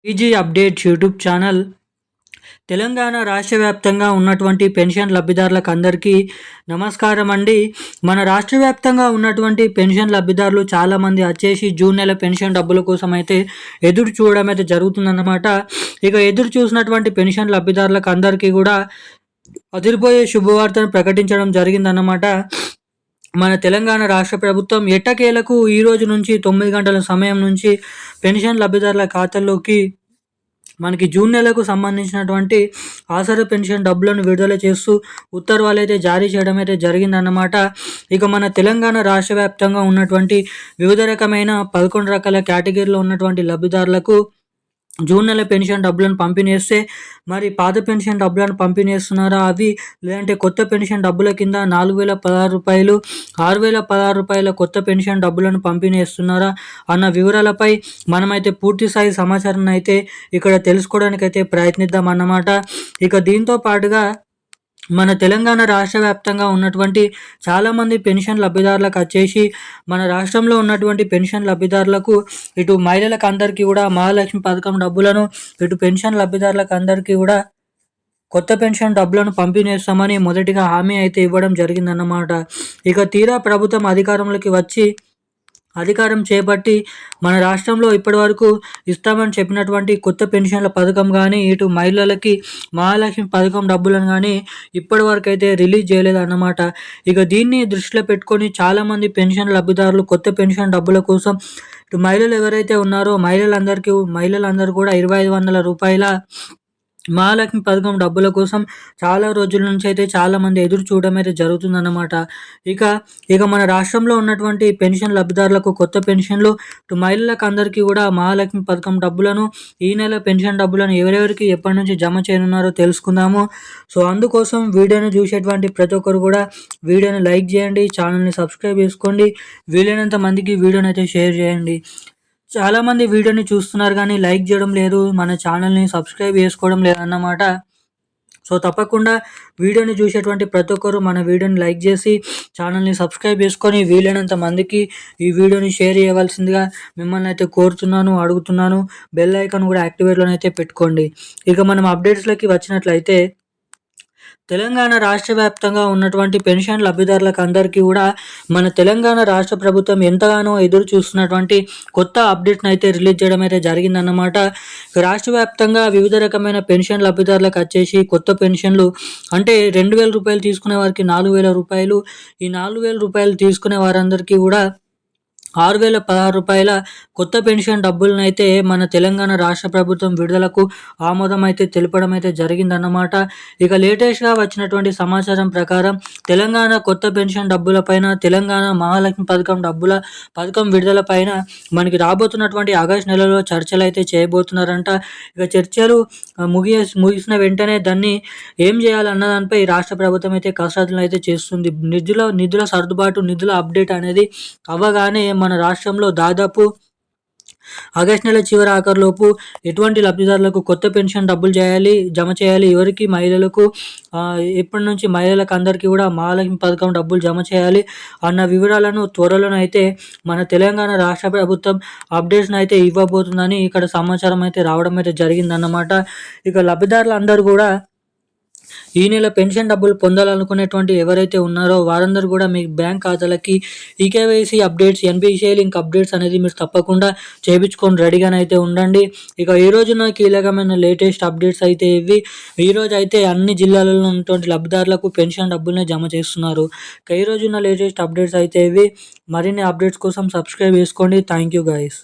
Easy updates YouTube channel Telangana రాష్ట్ర వ్యాప్తంగా ఉన్నటువంటి పెన్షన్ లబ్ధిదారులకు అందరికీ నమస్కారం అండి. మన రాష్ట్ర వ్యాప్తంగా ఉన్నటువంటి పెన్షన్ లబ్ధిదారులు చాలామంది వచ్చేసి జూన్ నెల పెన్షన్ డబ్బుల కోసం అయితే ఎదురు చూడడం అయితే జరుగుతుందన్నమాట. ఇక ఎదురు చూసినటువంటి పెన్షన్ లబ్ధిదారులకు అందరికీ కూడా అదిరిపోయే శుభవార్తను ప్రకటించడం జరిగిందన్నమాట. మన తెలంగాణ రాష్ట్ర ప్రభుత్వం ఎట్టకేలకు ఈ రోజు నుంచి 9 గంటల సమయం నుంచి పెన్షన్ లబ్ధిదారుల ఖాతాల్లోకి మనకి జూన్ నెలకు సంబంధించినటువంటి ఆసరా పెన్షన్ డబ్బులను విడుదల చేస్తూ ఉత్తర్వులు అయితే జారీ చేయడం అయితే జరిగిందన్నమాట. ఇక మన తెలంగాణ రాష్ట్ర వ్యాప్తంగా ఉన్నటువంటి వివిధ రకమైన 11 రకాల కేటగిరీలో ఉన్నటువంటి లబ్ధిదారులకు జూన్ నెల పెన్షన్ డబ్బులను పంపిణీ చేస్తే మరి పాత పెన్షన్ డబ్బులను పంపిణీ చేస్తున్నారా అవి, లేదంటే కొత్త పెన్షన్ డబ్బుల కింద రూ. 4,016 రూపాయల కొత్త పెన్షన్ డబ్బులను పంపిణీ చేస్తున్నారా అన్న వివరాలపై మనమైతే పూర్తి స్థాయి సమాచారాన్ని అయితే ఇక్కడ తెలుసుకోవడానికి అయితే ప్రయత్నిద్దాం అన్నమాట. ఇక దీంతో పాటుగా మన తెలంగాణ రాష్ట్ర వ్యాప్తంగా ఉన్నటువంటి చాలామంది పెన్షన్ లబ్ధిదారులకు వచ్చేసి మన రాష్ట్రంలో ఉన్నటువంటి పెన్షన్ లబ్ధిదారులకు ఇటు మహిళలకు అందరికీ కూడా మహాలక్ష్మి పథకం డబ్బులను, ఇటు పెన్షన్ లబ్ధిదారులకు అందరికీ కూడా కొత్త పెన్షన్ డబ్బులను పంపిణీ చేస్తామని మొదటిగా హామీ అయితే ఇవ్వడం జరిగిందన్నమాట. ఇక తీరా ప్రభుత్వం అధికారంలోకి వచ్చి అధికారం చేపట్టి మన రాష్ట్రంలో ఇప్పటివరకు ఇస్తామని చెప్పినటువంటి కొత్త పెన్షన్ల పథకం కానీ, ఇటు మహిళలకి మహాలక్ష్మి పథకం డబ్బులను కానీ ఇప్పటివరకు అయితే రిలీజ్ చేయలేదన్నమాట. ఇక దీన్ని దృష్టిలో పెట్టుకొని చాలామంది పెన్షన్ లబ్ధిదారులు కొత్త పెన్షన్ డబ్బుల కోసం ఇటు మహిళలు ఎవరైతే ఉన్నారో మహిళలందరూ కూడా 2,500 రూపాయల మహాలక్ష్మి పథకం డబ్బుల కోసం చాలా రోజుల నుంచి అయితే చాలామంది ఎదురు చూడడం అయితే జరుగుతుందన్నమాట. ఇక ఇక మన రాష్ట్రంలో ఉన్నటువంటి పెన్షన్ లబ్ధిదారులకు కొత్త పెన్షన్లు, ఇటు మహిళలకు అందరికీ కూడా మహాలక్ష్మి పథకం డబ్బులను, ఈ నెల పెన్షన్ డబ్బులను ఎవరెవరికి ఎప్పటి నుంచి జమ చేయనున్నారో తెలుసుకుందాము. సో అందుకోసం వీడియోని చూసేటువంటి ప్రతి ఒక్కరు కూడా వీడియోని లైక్ చేయండి, ఛానల్ని సబ్స్క్రైబ్ చేసుకోండి, వీలైనంత మందికి వీడియోని అయితే షేర్ చేయండి. చాలామంది వీడియోని చూస్తున్నారు కానీ లైక్ చేయడం లేదు, మన ఛానల్ని సబ్స్క్రైబ్ చేసుకోవడం లేదన్నమాట. సో తప్పకుండా వీడియోని చూసేటువంటి ప్రతి ఒక్కరు మన వీడియోని లైక్ చేసి ఛానల్ని సబ్స్క్రైబ్ చేసుకొని వీలైనంత మందికి ఈ వీడియోని షేర్ చేయవలసిందిగా మిమ్మల్ని అయితే కోరుతున్నాను, అడుగుతున్నాను. బెల్ ఐకాన్ కూడా యాక్టివేట్లోనైతే పెట్టుకోండి. ఇక మనం అప్డేట్స్లోకి వచ్చినట్లయితే తెలంగాణ రాష్ట్ర వ్యాప్తంగా ఉన్నటువంటి పెన్షన్ లబ్ధిదారులకు అందరికీ కూడా మన తెలంగాణ రాష్ట్ర ప్రభుత్వం ఎంతగానో ఎదురు చూస్తున్నటువంటి కొత్త అప్డేట్ని అయితే రిలీజ్ చేయడం అయితే జరిగిందన్నమాట. రాష్ట్ర వ్యాప్తంగా వివిధ రకమైన పెన్షన్ లబ్ధిదారులకు వచ్చేసి కొత్త పెన్షన్లు అంటే 2,000 రూపాయలు తీసుకునే వారికి 4,000 రూపాయలు, ఈ 4,000 రూపాయలు తీసుకునే వారందరికీ కూడా 6,016 రూపాయల కొత్త పెన్షన్ డబ్బులనైతే మన తెలంగాణ రాష్ట్ర ప్రభుత్వం విడుదలకు ఆమోదం అయితే తెలపడం అయితే జరిగిందన్నమాట. ఇక లేటెస్ట్గా వచ్చినటువంటి సమాచారం ప్రకారం తెలంగాణ కొత్త పెన్షన్ డబ్బులపైన, తెలంగాణ మహాలక్ష్మి పథకం విడుదల పైన మనకి రాబోతున్నటువంటి ఆగస్టు నెలలో చర్చలు అయితే చేయబోతున్నారంట. ఇక చర్చలు ముగిసిన వెంటనే దాన్ని ఏం చేయాలన్న దానిపై రాష్ట్ర ప్రభుత్వం అయితే కసరత్తులు అయితే చేస్తుంది. నిధుల సర్దుబాటు, నిధుల అప్డేట్ అనేది అవ్వగానే మన రాష్ట్రంలో దాదాపు ఆగస్టు నెల చివరి ఆఖరులోపు ఎటువంటి లబ్ధిదారులకు కొత్త పెన్షన్ డబ్బులు జమ చేయాలి, ఎవరికి మహిళలకు ఎప్పటి నుంచి మహిళలకు అందరికీ కూడా మహాలక్ష్మి పథకం డబ్బులు జమ చేయాలి అన్న వివరాలను త్వరలోనైతే మన తెలంగాణ రాష్ట్ర ప్రభుత్వం అప్డేట్స్ని అయితే ఇవ్వబోతుందని ఇక్కడ సమాచారం అయితే రావడం అయితే జరిగిందన్నమాట. ఇక లబ్ధిదారులు అందరూ కూడా ఈ నెల పెన్షన్ డబ్బులు పొందాలనుకునేటువంటి ఎవరైతే ఉన్నారో వారందరూ కూడా మీ బ్యాంక్ ఖాతాలకి eKYC updates, NPCI link updates అనేది మీరు తప్పకుండా చేయించుకొని రెడీగానైతే ఉండండి. ఇక ఈ రోజున కీలకమైన లేటెస్ట్ అప్డేట్స్ అయితే ఇవి. ఈరోజు అయితే అన్ని జిల్లాలలో ఉన్నటువంటి లబ్ధిదారులకు పెన్షన్ డబ్బుల్ని జమ చేస్తున్నారు. ఇక ఈ రోజున లేటెస్ట్ అప్డేట్స్ అయితే ఇవి. మరిన్ని అప్డేట్స్ కోసం సబ్స్క్రైబ్ చేసుకోండి. Thank you guys.